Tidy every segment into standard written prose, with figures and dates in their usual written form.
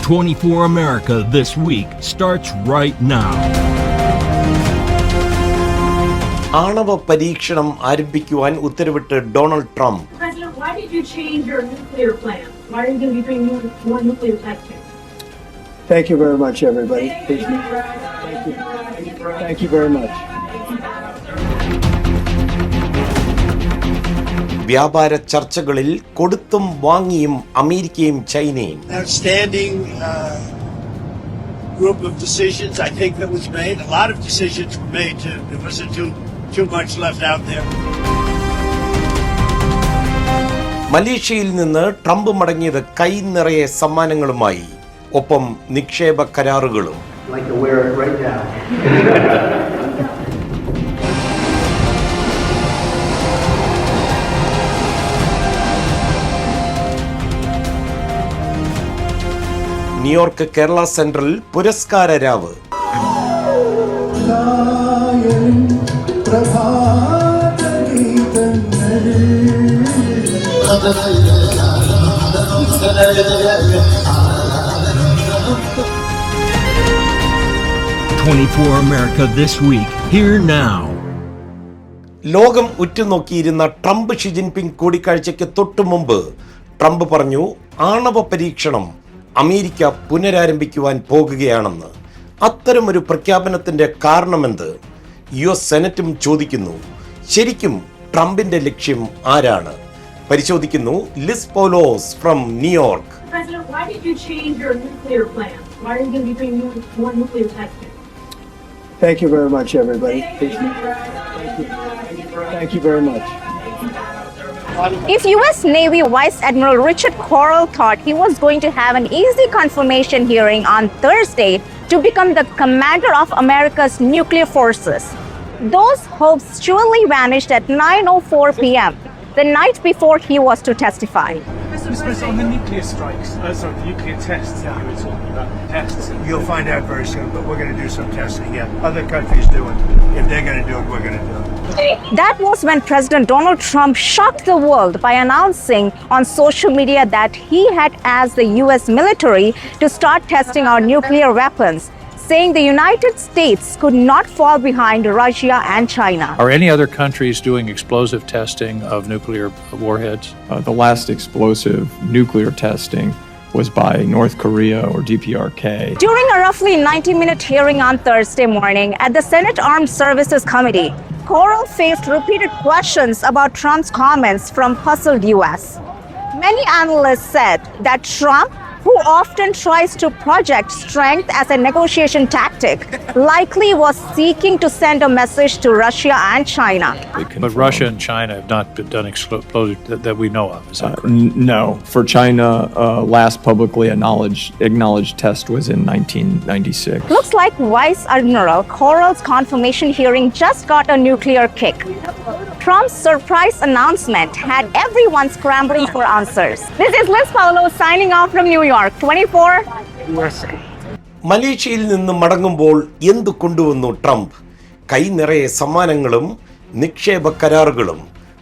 24 America This Week starts right now. ആണവ പരീക്ഷണം ആരംഭിക്കുവാൻ ഉത്തരവിട്ട് Donald Trump. President, why did you change your nuclear plan? Why are you going to be doing more nuclear testing? Thank you very much, everybody. Thank you very much. വ്യാപാര ചർച്ചകളിൽ കൊടുത്തും വാങ്ങിയും അമേരിക്കയും ചൈനയും. Outstanding group of decisions I think that was made. A lot of decisions were made. There wasn't too much left out there. മലേഷ്യയിൽ നിന്ന് Trump മടങ്ങിയത് കൈ നിറയെ സമ്മാനങ്ങളുമായി, ഒപ്പം നിക്ഷേപ കരാറുകളും. Like to wear it right now. New York Kerala central പുരസ്കാര രാവ്. America This Week, here now. ലോകം ഉറ്റുനോക്കിയിരുന്ന ട്രംപ് ഷി ജിൻപിങ് കൂടിക്കാഴ്ചയ്ക്ക് തൊട്ടു മുമ്പ് ട്രംപ് പറഞ്ഞു, ആണവ പരീക്ഷണം അമേരിക്ക പുനരാരംഭിക്കുവാൻ പോകുകയാണെന്ന്. അത്തരമൊരു പ്രഖ്യാപനത്തിന്റെ കാരണമെന്ത്? US സെനറ്റും ചോദിക്കുന്നു. ശരിക്കും ട്രംപിന്റെ ലക്ഷ്യം ആരാണ്? പരിശോധിക്കുന്നു Liz Paulose from New York. President, why did you change your nuclear plan? Why are you going to be doing more nuclear testing? Thank you very much, everybody. Thank you very much. If U.S. Navy Vice Admiral Richard Corral thought he was going to have an easy confirmation hearing on Thursday to become the commander of America's nuclear forces, those hopes surely vanished at 9:04 p.m., the night before he was to testify. On the nuclear strikes, the nuclear tests that you were talking about, tests. You'll find out very soon, but we're going to do some testing. Yeah, other countries do it. If they're going to do it, we're going to do it. That was when President Donald Trump shocked the world by announcing on social media that he had asked the U.S. military to start testing our nuclear weapons, saying the United States could not fall behind Russia and China. Are any other countries doing explosive testing of nuclear warheads? The last explosive nuclear testing was by North Korea or DPRK. During a roughly 90-minute hearing on Thursday morning at the Senate Armed Services Committee, Corral faced repeated questions about Trump's comments from puzzled U.S. Many analysts said that Trump, who often tries to project strength as a negotiation tactic, likely was seeking to send a message to Russia and China. But Russia and China have not done explosive that we know of, is that correct? No. For China, last publicly acknowledged test was in 1996. Looks like Vice Admiral Corral's confirmation hearing just got a nuclear kick. Trump's surprise announcement had everyone scrambling for answers. This is Liz Paulo signing off from New York. 24 USA. മലേഷ്യയിൽ നിന്ന് മടങ്ങുമ്പോൾ എന്തു കൊണ്ടുവന്നു Trump? കൈ നിറയെ സമ്മാനങ്ങളും നിക്ഷേപ കരാറുകളും.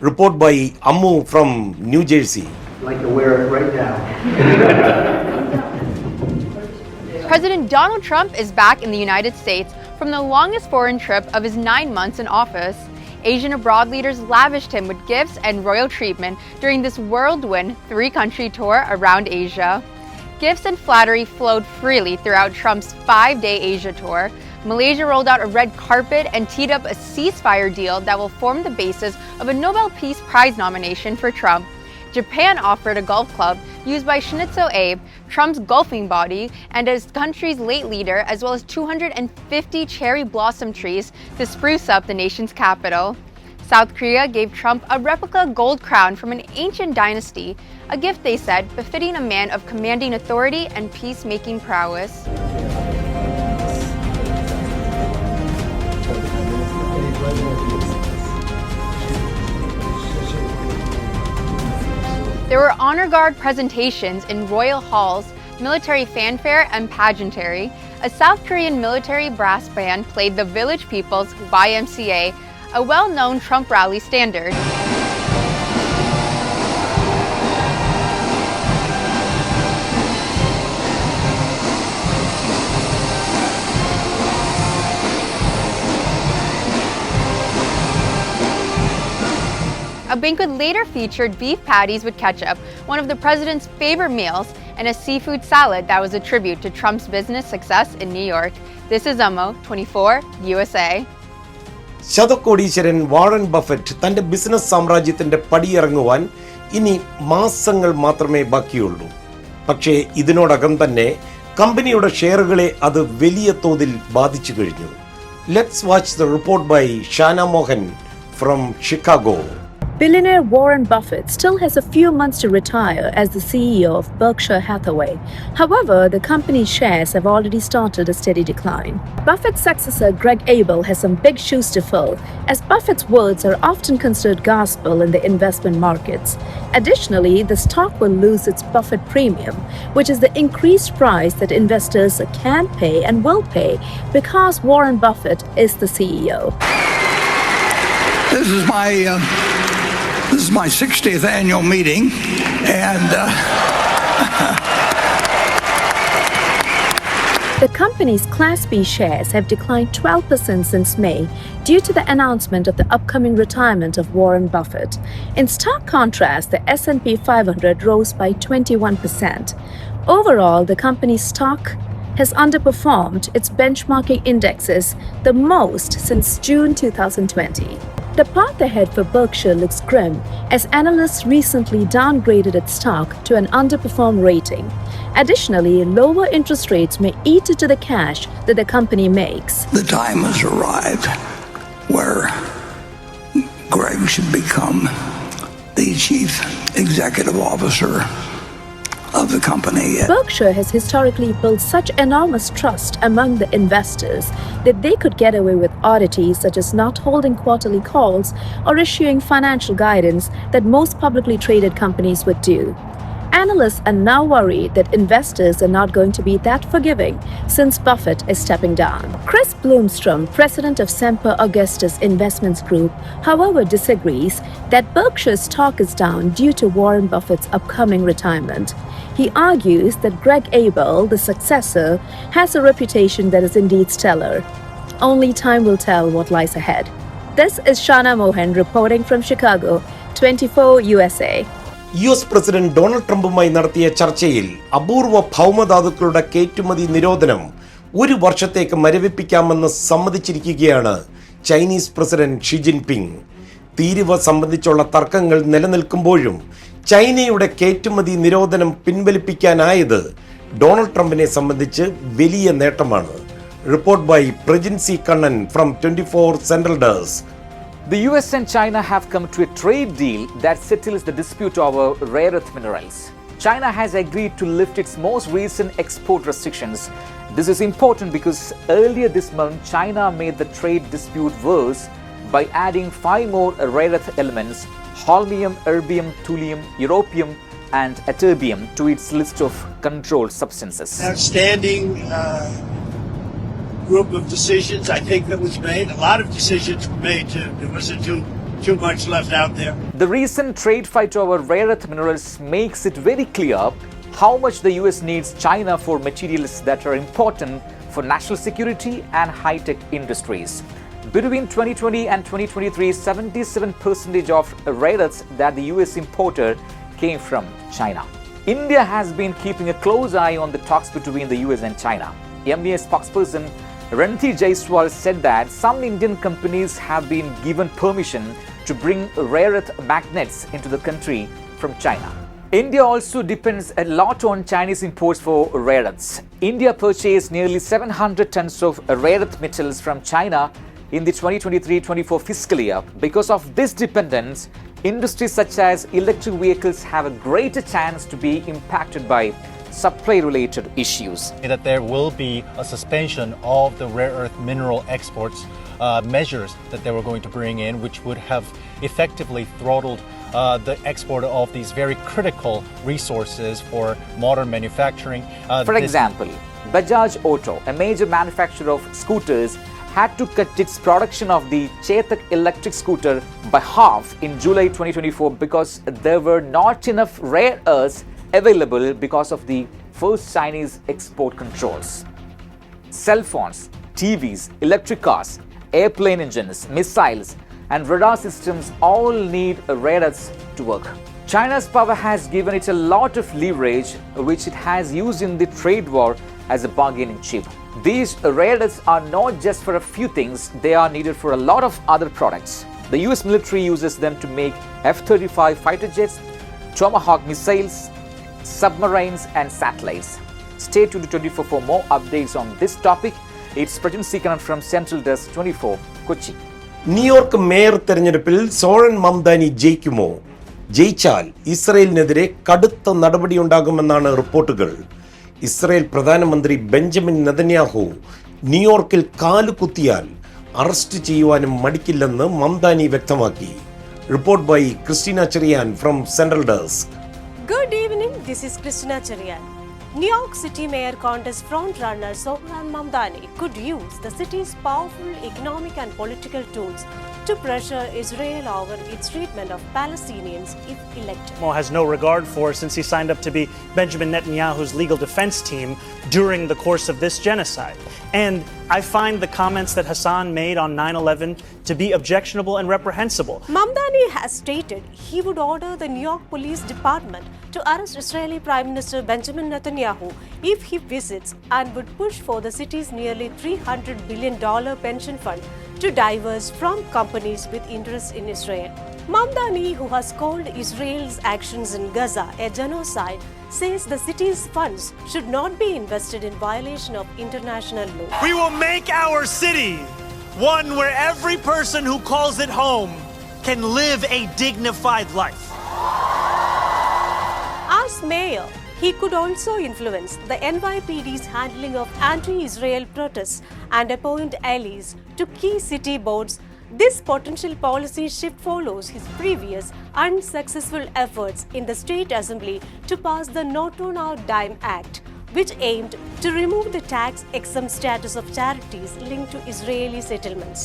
Report by Ammu from New Jersey. Like to wear it right now. President Donald Trump is back in the United States from the longest foreign trip of his 9 months in office. Asian abroad leaders lavished him with gifts and royal treatment during this whirlwind 3-country tour around Asia. Gifts and flattery flowed freely throughout Trump's 5-day Asia tour. Malaysia rolled out a red carpet and teed up a ceasefire deal that will form the basis of a Nobel Peace Prize nomination for Trump. Japan offered a golf club used by Shinzo Abe, Trump's golfing body, and his country's late leader, as well as 250 cherry blossom trees to spruce up the nation's capital. South Korea gave Trump a replica gold crown from an ancient dynasty, a gift they said befitting a man of commanding authority and peacemaking prowess. There were honor guard presentations in royal halls, military fanfare and pageantry. A South Korean military brass band played the Village People's YMCA, a well-known Trump rally standard. A banquet later featured beef patties with ketchup, one of the president's favorite meals, and a seafood salad that was a tribute to Trump's business success in New York. This is Ammo, 24, USA. ശതകോടീശ്വരൻ Warren Buffett തന്റെ business സാമ്രാജ്യത്തിന്റെ പടിയിറങ്ങുവാൻ ഇനി മാസങ്ങൾ മാത്രമേ ബാക്കിയുള്ളൂ. പക്ഷേ ഇതിനോടകം തന്നെ കമ്പനിയുടെ ഷെയറുകളെ അത് വലിയ തോതിൽ ബാധിച്ചു കഴിഞ്ഞു. Let's watch the report by Shana Mohan from Chicago. Billionaire Warren Buffett still has a few months to retire as the CEO of Berkshire Hathaway. However, the company's shares have already started a steady decline. Buffett's successor Greg Abel has some big shoes to fill, as Buffett's words are often considered gospel in the investment markets. Additionally, the stock will lose its Buffett premium, which is the increased price that investors can pay and will pay because Warren Buffett is the CEO. This is my 60th annual meeting, and the company's Class B shares have declined 12% since May due to the announcement of the upcoming retirement of Warren Buffett. In stark contrast, the S&P 500 rose by 21%. Overall, the company's stock has underperformed its benchmarking indexes the most since June 2020. The path ahead for Berkshire looks grim as analysts recently downgraded its stock to an underperform rating. Additionally, lower interest rates may eat into the cash that the company makes. the time has arrived where Greg should become the chief executive officer of the company. Berkshire has historically built such enormous trust among the investors that they could get away with oddities such as not holding quarterly calls or issuing financial guidance that most publicly traded companies would do. Analysts are now worried that investors are not going to be that forgiving since Buffett is stepping down. Chris Bloomstrom, president of Semper Augustus Investments Group, however, disagrees that Berkshire's stock is down due to Warren Buffett's upcoming retirement. He argues that Greg Abel, the successor, has a reputation that is indeed stellar. Only time will tell what lies ahead. This is Shana Mohan reporting from Chicago, 24 USA. US president Donald ട്രംപുമായി നടത്തിയ ചർച്ചയിൽ അപൂർവ ഭൗമധാതുക്കളുടെ കയറ്റുമതി നിരോധനം ഒരു വർഷത്തേക്ക് മരവിപ്പിക്കാമെന്ന് സമ്മതിച്ചിരിക്കുകയാണ് ചൈനീസ് പ്രസിഡന്റ് ഷി ജിൻപിങ്. തീരുവ സംബന്ധിച്ചുള്ള തർക്കങ്ങൾ നിലനിൽക്കുമ്പോഴും ചൈനയുടെ കയറ്റുമതി നിരോധനം പിൻവലിപ്പിക്കാനായത് ഡൊണാൾഡ് ട്രംപിനെ സംബന്ധിച്ച് വലിയ നേട്ടമാണ്. Report by Prajinsi Kannan from 24 central desk. The US and China have come to a trade deal that settles the dispute over rare earth minerals. China has agreed to lift its most recent export restrictions. This is important because earlier this month, China made the trade dispute worse by adding 5 more rare earth elements, holmium, erbium, thulium, europium, and ytterbium, to its list of controlled substances. Outstanding group of decisions I think that was made. A lot of decisions were made too. There wasn't too much left out there. The recent trade fight over rare earth minerals makes it very clear how much the US needs China for materials that are important for national security and high-tech industries. Between 2020 and 2023, 77% of rare earths that the US imported came from China. India has been keeping a close eye on the talks between the US and China. MEA spokesperson Ranthi Jaiswal said that some Indian companies have been given permission to bring rare earth magnets into the country from China. India also depends a lot on Chinese imports for rare earths. India purchased nearly 700 tons of rare earth metals from China in the 2023-24 fiscal year. Because of this dependence, industries such as electric vehicles have a greater chance to be impacted by supply-related issues. That there will be a suspension of the rare earth mineral exports measures that they were going to bring in, which would have effectively throttled the export of these very critical resources for modern manufacturing. For example, Bajaj Auto, a major manufacturer of scooters, had to cut its production of the Chetak electric scooter by half in July 2024 because there were not enough rare earths available because of the first Chinese export controls. Cell phones, TVs, electric cars, airplane engines, missiles, and radar systems all need rare earths to work. China's power has given it a lot of leverage, which it has used in the trade war as a bargaining chip. These rare earths are not just for a few things, they are needed for a lot of other products. The US military uses them to make F-35 fighter jets, Tomahawk missiles, submarines and satellites. Stay tuned to 24 for more updates on this topic. It's Prajan Sikaran from Central Desk 24, Kochi. New York mayor തെരഞ്ഞെടുപ്പിൽ സോളൻ മംദാനി ജയിക്കുമോ? ജയിച്ചാൽ ഇസ്രയേലിനെതിരെ കടുത്ത നടപടിയുണ്ടാകുമെന്നാണ് റിപ്പോർട്ടുകൾ. Israel പ്രധാനമന്ത്രി Benjamin Netanyahu ന്യൂയോർക്കിൽ കാലുകുത്തിയാൽ arrest ചെയ്യുവാനും മടിക്കില്ലെന്ന് മംദാനി വ്യക്തമാക്കി. Report by Christina Cherian from central desk. Good evening, this is Christina Cherian. New York City Mayor contest frontrunner Zohran Mamdani could use the city's powerful economic and political tools to pressure Israel over its treatment of Palestinians if elected. Mo has no regard for since he signed up to be Benjamin Netanyahu's legal defense team during the course of this genocide. And I find the comments that Hassan made on 9/11 to be objectionable and reprehensible. Mamdani has stated he would order the New York Police Department to arrest Israeli Prime Minister Benjamin Netanyahu if he visits, and would push for the city's nearly $300 billion pension fund to diverge from companies with interests in Israel. Mamdani, who has called Israel's actions in Gaza a genocide, says the city's funds should not be invested in violation of international law. We will make our city one where every person who calls it home can live a dignified life. As mayor, he could also influence the NYPD's handling of anti-Israel protests and appoint allies to key city boards. This potential policy shift follows his previous unsuccessful efforts in the state assembly to pass the Not on Our Dime Act, which aimed to remove the tax-exempt status of charities linked to Israeli settlements.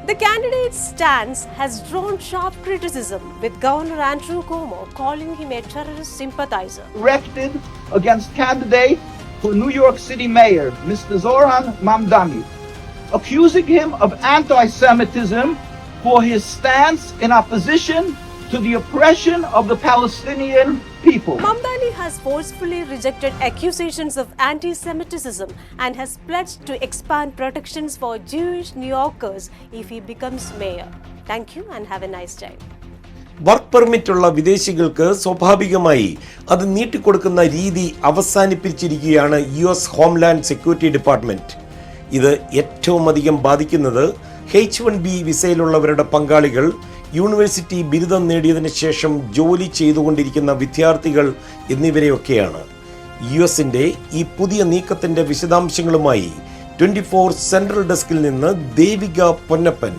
The candidate's stance has drawn sharp criticism, with Governor Andrew Cuomo calling him a terrorist sympathizer. Directed against candidate for New York City Mayor, Mr. Zohran Mamdani, accusing him of anti-Semitism for his stance in opposition to the oppression of the Palestinian people. Mamdani has forcefully rejected accusations of anti-Semitism and has pledged to expand protections for Jewish New Yorkers if he becomes mayor. Thank you and have a nice day. Work പെർമിറ്റുള്ള വിദേശികൾക്ക് സ്വാഭാവികമായി അത് നീട്ടിക്കൊടുക്കുന്ന രീതി അവസാനിപ്പിച്ചിരിക്കുകയാണ് US homeland security department. ഇത് ഏറ്റവും അധികം ബാധിക്കുന്നത് H-1B വിസയിലുള്ളവരുടെ പങ്കാളികൾ, യൂണിവേഴ്സിറ്റി ബിരുദം നേടിയതിനു ശേഷം ജോലി ചെയ്തുകൊണ്ടിരിക്കുന്ന വിദ്യാർത്ഥികൾ എന്നിവരെയൊക്കെയാണ്. US-ന്റെ ഈ പുതിയ നീക്കത്തിന്റെ വിശദാംശങ്ങളുമായി 24 സെൻട്രൽ ഡെസ്കിൽ നിന്ന് Devika Ponnappan.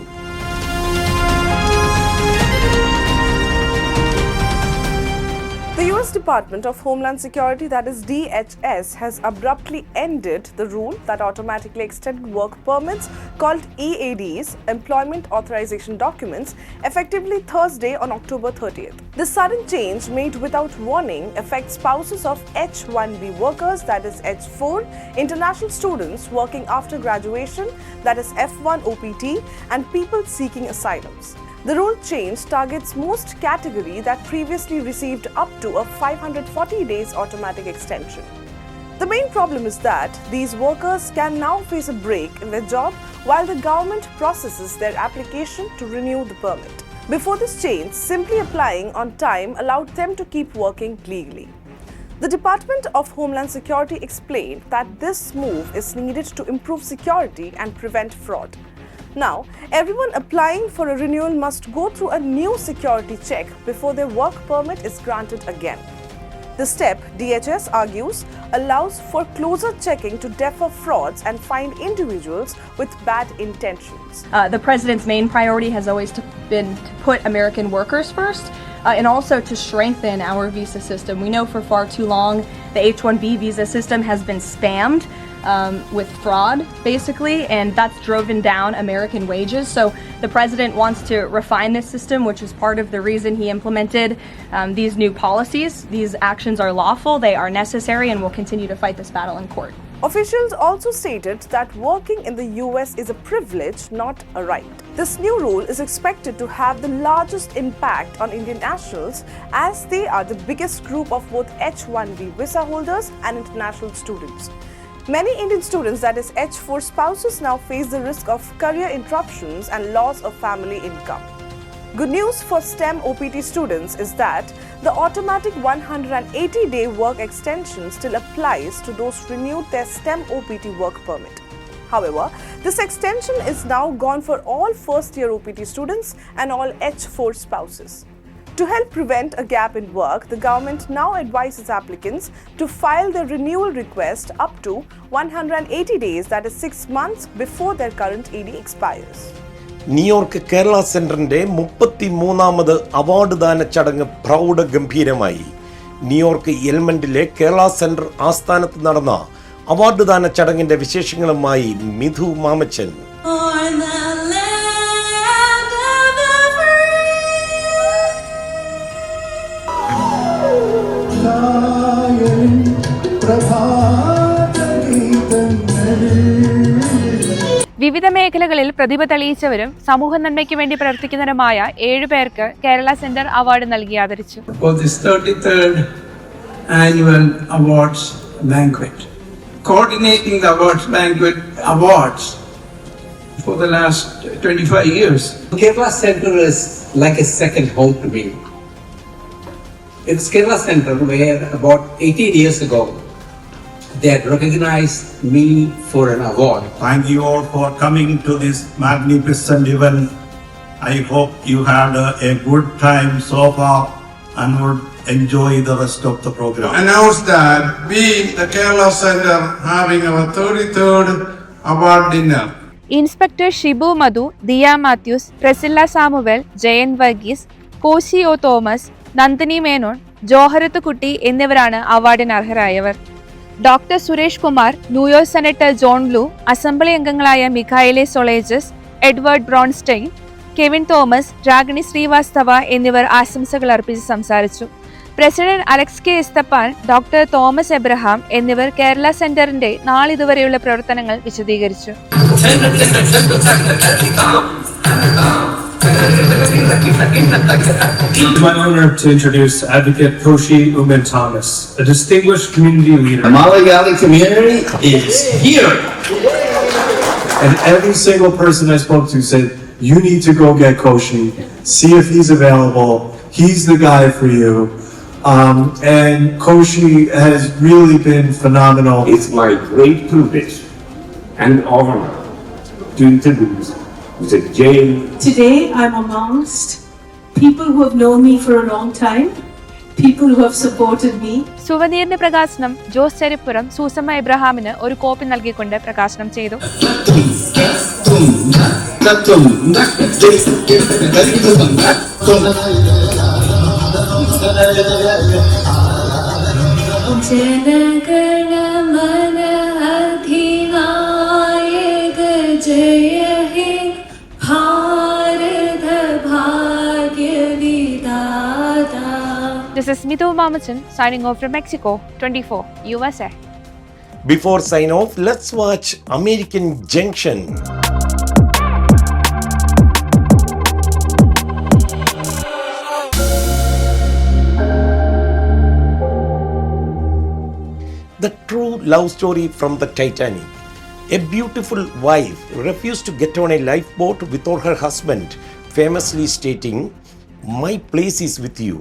The US Department of Homeland Security, that is DHS, has abruptly ended the rule that automatically extended work permits called EADs, Employment Authorization Documents, effectively Thursday on October 30th. The sudden change, made without warning, affects spouses of H-1B workers, that is H-4, international students working after graduation, that is F-1 OPT, and people seeking asylums. The rule change targets most categories that previously received up to a 540 days automatic extension. The main problem is that these workers can now face a break in their job while the government processes their application to renew the permit. Before this change, simply applying on time allowed them to keep working legally. The Department of Homeland Security explained that this move is needed to improve security and prevent fraud. Now, everyone applying for a renewal must go through a new security check before their work permit is granted again. The step, DHS argues, allows for closer checking to defer frauds and find individuals with bad intentions. The president's main priority has always been to put American workers first. And also to strengthen our visa system. We know for far too long the H-1B visa system has been spammed with fraud, basically, and that's driven down American wages. So the president wants to refine this system, which is part of the reason he implemented these new policies. These actions are lawful, they are necessary, and we'll continue to fight this battle in court. Officials also stated that working in the US is a privilege, not a right. This new rule is expected to have the largest impact on Indian nationals as they are the biggest group of both H-1B visa holders and international students. Many Indian students, that is H-4 spouses, now face the risk of career interruptions and loss of family income. Good news for STEM OPT students is that the automatic 180-day work extension still applies to those renewed their STEM OPT work permit. However, this extension is now gone for all first-year OPT students and all H-4 spouses. To help prevent a gap in work, the government now advises applicants to file their renewal request up to 180 days, that is 6 months before their current ED expires. New York Kerala സെന്ററിന്റെ 33ാമത് award ദാന ചടങ്ങ് പ്രൗഢഗംഭീരമായി. New York എൽമണ്ടിലെ Kerala centre ആസ്ഥാനത്ത് നടന്ന award ദാന ചടങ്ങിന്റെ വിശേഷങ്ങളുമായി മിഥു മാമച്ചൻ. വിവിധ മേഖലകളിൽ പ്രതിഭ തെളിയിച്ചവരും സമൂഹ നന്മയ്ക്ക് വേണ്ടി പ്രവർത്തിക്കുന്നവരുമായ 7 പേർക്ക് കേരള സെന്റർ അവാർഡ് നൽകി ആദരിച്ചു. For this 33rd annual awards banquet, coordinating the awards for the last 25 years. Kerala Center is like a second home to me. It's Kerala Center where about 18 years ago they had recognized me for an award. Thank you all for coming to this magnificent event. I hope you had a good time so far and would enjoy the rest of the program. Announce that we, the Kerala Center, having our 33rd award dinner. Inspector Shibu Madhu, Diya Mathews, Priscilla Samuel, Jayan Varghese, Koshy O Thomas, Nandini Menon, ജോഹരത്ത് കുട്ടി എന്നിവരാണ് അവാർഡിന് അർഹരായവർ. Doctor Suresh Kumar, New York senator John Liu, assembly അംഗങ്ങളായ Michaelle Solages, Edward Braunstein, Kevin Thomas, Ragini Srivastava എന്നിവർ ആശംസകൾ അർപ്പിച്ച് സംസാരിച്ചു. President Alex K Esthappan, doctor Thomas Abraham എന്നിവർ കേരള സെന്ററിന്റെ നാളിതുവരെയുള്ള പ്രവർത്തനങ്ങൾ വിശദീകരിച്ചു. It's my honor to introduce Advocate Koshi Umen Thomas, a distinguished community leader. The Malayalam community is here. And every single person I spoke to said, you need to go get Koshi, see if he's available, he's the guy for you. And Koshi has really been phenomenal. It's my great privilege and honor to introduce Mr. Jane. Today I'm amongst people who have known me for a long time, people who have supported me. സുവനീറിന്റെ പ്രകാശനം ജോസ് ചെരിപ്പുറം സൂസമ്മ എബ്രഹാമിന് ഒരു copy നൽകിക്കൊണ്ട് പ്രകാശനം ചെയ്തു. ജനഗണമന അധിനായക ജയ ഹേ ഭാരത ഭാഗ്യ Vidhata. This is Mithu Mamachan signing off from Mexico 24 USA. Before sign off, let's watch American Junction. The true love story from the Titanic. A beautiful wife refused to get on a lifeboat without her husband, famously stating, "My place is with you.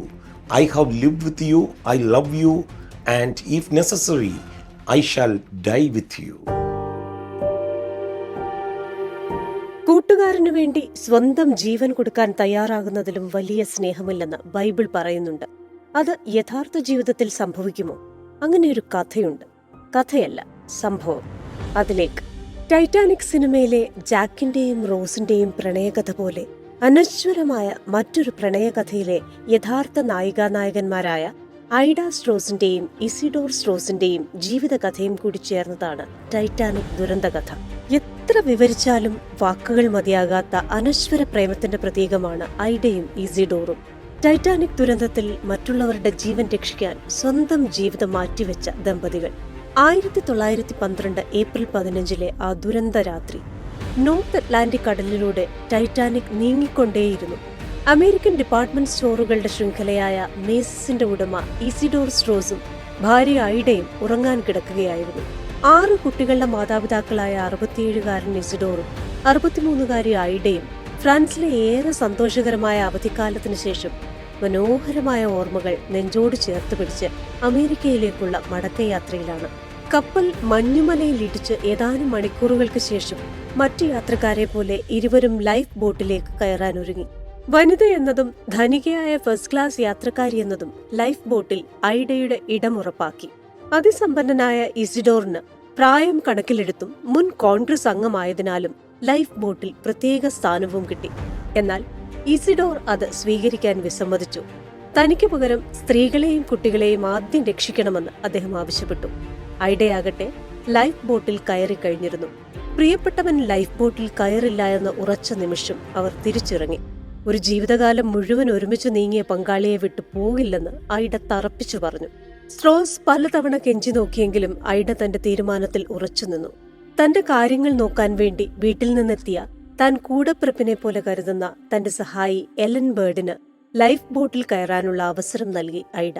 I have lived with you, I love you, and if necessary, I shall die with you." കൂട്ടുകാരനു വേണ്ടി സ്വന്തം ജീവൻ കൊടുക്കാൻ തയ്യാറാകുന്നതിലും വലിയ സ്നേഹമില്ലെന്ന് Bible പറയുന്നുണ്ട്. അത് യഥാർത്ഥ ജീവിതത്തിൽ സംഭവിക്കുമോ? അങ്ങനെയൊരു കഥയുണ്ട്. കഥയല്ല, സംഭവം. അതിലേക്ക് ടൈറ്റാനിക് സിനിമയിലെ ജാക്കിന്റെയും റോസിന്റെയും പ്രണയകഥ പോലെ അനശ്വരമായ മറ്റൊരു പ്രണയകഥയിലെ യഥാർത്ഥ നായികാനായകന്മാരായ ഐഡ സ്ട്രോസിന്റെയും ഇസിഡോർ സ്ട്രോസിന്റെയും ജീവിതകഥയും കൂടി ചേർന്നതാണ് ടൈറ്റാനിക് ദുരന്തകഥ. എത്ര വിവരിച്ചാലും വാക്കുകൾ മതിയാകാത്ത അനശ്വര പ്രേമത്തിന്റെ പ്രതീകമാണ് ഐഡയും ഇസിഡോറും. ടൈറ്റാനിക് ദുരന്തത്തിൽ മറ്റുള്ളവരുടെ ജീവൻ രക്ഷിക്കാൻ സ്വന്തം ജീവിതം മാറ്റിവെച്ച ദമ്പതികൾ. 1912 ഏപ്രിൽ 15 ആ ദുരന്ത രാത്രി നോർത്ത് അറ്റ്ലാന്റിക് കടലിലൂടെ ടൈറ്റാനിക് നീങ്ങിക്കൊണ്ടേയിരുന്നു. അമേരിക്കൻ ഡിപ്പാർട്ട്മെന്റ് സ്റ്റോറുകളുടെ ശൃംഖലയായ മേസസിന്റെ ഉടമ ഇസിഡോർ സ്ട്രോസും ഭാര്യ ഐഡയും ഉറങ്ങാൻ കിടക്കുകയായിരുന്നു. 6 കുട്ടികളുടെ മാതാപിതാക്കളായ 67-കാരൻ ഇസിഡോറും 63-കാരി ഐഡയും ഫ്രാൻസിലെ ഏറെ സന്തോഷകരമായ അവധിക്കാലത്തിന് ശേഷം മനോഹരമായ ഓർമ്മകൾ നെഞ്ചോട് ചേർത്ത് പിടിച്ച് അമേരിക്കയിലേക്കുള്ള മടക്കയാത്രയിലാണ്. കപ്പൽ മഞ്ഞുമലയിൽ ഇടിച്ച് ഏതാനും മണിക്കൂറുകൾക്ക് ശേഷം മറ്റു യാത്രക്കാരെ പോലെ ഇരുവരും ലൈഫ് ബോട്ടിലേക്ക് കയറാനൊരുങ്ങി. വനിത എന്നതും ധനികയായ ഫസ്റ്റ് ക്ലാസ് യാത്രക്കാരി എന്നതും ലൈഫ് ബോട്ടിൽ ഐഡയുടെ ഇടമുറപ്പാക്കി. അതിസമ്പന്നനായ ഇസിഡോറിന് പ്രായം കണക്കിലെടുത്തും മുൻ കോൺഗ്രസ് അംഗമായതിനാലും ലൈഫ് ബോട്ടിൽ പ്രത്യേക സ്ഥാനവും കിട്ടി. എന്നാൽ ഇസിഡോർ അത് സ്വീകരിക്കാൻ വിസമ്മതിച്ചു. തനിക്ക് പകരം സ്ത്രീകളെയും കുട്ടികളെയും ആദ്യം രക്ഷിക്കണമെന്ന് അദ്ദേഹം ആവശ്യപ്പെട്ടു. ഐഡയാകട്ടെ ലൈഫ് ബോട്ടിൽ കയറി കഴിഞ്ഞിരുന്നു. പ്രിയപ്പെട്ടവൻ ലൈഫ് ബോട്ടിൽ കയറില്ല എന്ന ഉറച്ച നിമിഷം അവർ തിരിച്ചിറങ്ങി. ഒരു ജീവിതകാലം മുഴുവൻ ഒരുമിച്ച് നീങ്ങിയ പങ്കാളിയെ വിട്ടു പോകില്ലെന്ന് ഐഡ തറപ്പിച്ചു പറഞ്ഞു. സ്ട്രോസ് പലതവണ കെഞ്ചി നോക്കിയെങ്കിലും ഐഡ തന്റെ തീരുമാനത്തിൽ ഉറച്ചുനിന്നു. തന്റെ കാര്യങ്ങൾ നോക്കാൻ വേണ്ടി വീട്ടിൽ നിന്നെത്തിയ താൻ കൂടപ്പിറപ്പിനെ പോലെ കരുതുന്ന തന്റെ സഹായി എലൻ ബേർഡിന് ലൈഫ് ബോട്ടിൽ കയറാനുള്ള അവസരം നൽകി ഐഡ.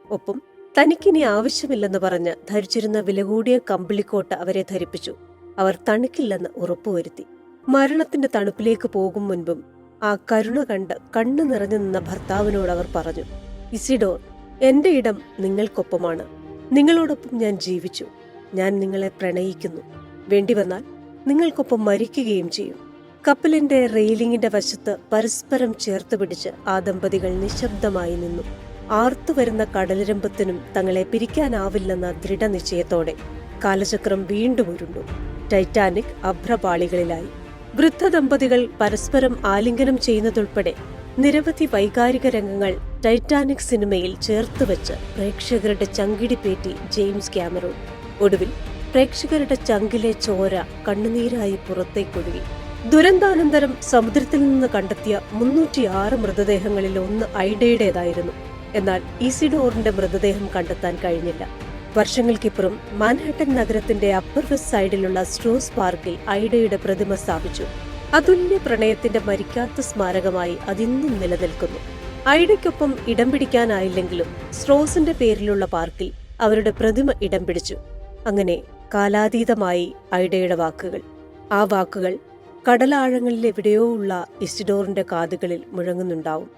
ഒപ്പം തനിക്കിനി ആവശ്യമില്ലെന്ന് പറഞ്ഞ് ധരിച്ചിരുന്ന വിലകൂടിയ കമ്പിളിക്കോട്ട് അവരെ ധരിപ്പിച്ചു. അവർ തണുക്കില്ലെന്ന് ഉറപ്പുവരുത്തി. മരണത്തിന്റെ തണുപ്പിലേക്ക് പോകും മുൻപും ആ കരുണ കണ്ട് കണ്ണു നിറഞ്ഞു നിന്ന ഭർത്താവിനോട് അവർ പറഞ്ഞു, ഇസിഡോർ, എന്റെ ഇടം നിങ്ങൾക്കൊപ്പമാണ്. നിങ്ങളോടൊപ്പം ഞാൻ ജീവിച്ചു. ഞാൻ നിങ്ങളെ പ്രണയിക്കുന്നു. വേണ്ടിവന്നാൽ നിങ്ങൾക്കൊപ്പം മരിക്കുകയും ചെയ്യും. കപ്പലിന്റെ റെയിലിംഗിന്റെ വശത്ത് പരസ്പരം ചേർത്ത് പിടിച്ച് ആ ദമ്പതികൾ നിശബ്ദമായി നിന്നു. ആർത്തുവരുന്ന കടലിരമ്പത്തിനും തങ്ങളെ പിരിക്കാനാവില്ലെന്ന ദൃഢനിശ്ചയത്തോടെ കാലചക്രം വീണ്ടും ഉരുണ്ടു. ടൈറ്റാനിക് അഭ്രപാളികളിലായി. വൃദ്ധ ദമ്പതികൾ പരസ്പരം ആലിംഗനം ചെയ്യുന്നതുൾപ്പെടെ നിരവധി വൈകാരിക രംഗങ്ങൾ ടൈറ്റാനിക് സിനിമയിൽ ചേർത്തുവെച്ച് പ്രേക്ഷകരുടെ ചങ്കിടിപ്പേറ്റി ജെയിംസ് ക്യാമറൂൺ. ഒടുവിൽ പ്രേക്ഷകരുടെ ചങ്കിലെ ചോര കണ്ണുനീരായി പുറത്തേക്കൊഴുകി. ദുരന്താനന്തരം സമുദ്രത്തിൽ നിന്ന് കണ്ടെത്തിയ 306 മൃതദേഹങ്ങളിൽ ഒന്ന് ഐഡയുടേതായിരുന്നു. എന്നാൽ ഇസിഡോറിന്റെ മൃതദേഹം കണ്ടെത്താൻ കഴിഞ്ഞില്ല. വർഷങ്ങൾക്കിപ്പുറം മാൻഹട്ടൻ നഗരത്തിന്റെ അപ്പർ വെസ്റ്റ് സൈഡിലുള്ള സ്ട്രോസ് പാർക്കിൽ ഐഡയുടെ പ്രതിമ സ്ഥാപിച്ചു. അതുല്യ പ്രണയത്തിന്റെ മരിക്കാത്ത സ്മാരകമായി അതിന്നും നിലനിൽക്കുന്നു. ഐഡയ്ക്കൊപ്പം ഇടം പിടിക്കാനായില്ലെങ്കിലും സ്ട്രോസിന്റെ പേരിലുള്ള പാർക്കിൽ അവരുടെ പ്രതിമ ഇടം പിടിച്ചു. അങ്ങനെ കാലാതീതമായി ഐഡയുടെ വാക്കുകൾ. ആ വാക്കുകൾ കടലാഴങ്ങളിൽ എവിടെയോ ഉള്ള ഇസിഡോറിന്റെ കാതുകളിൽ മുഴങ്ങുന്നുണ്ടാവും.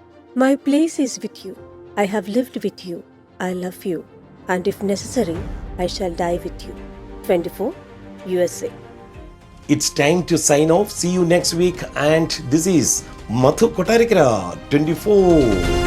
My place is with you. I have lived with you. I love you. And if necessary I shall die with you. 24 USA. It's time to sign off. See you next week. And this is Madhu Kotarikara, 24.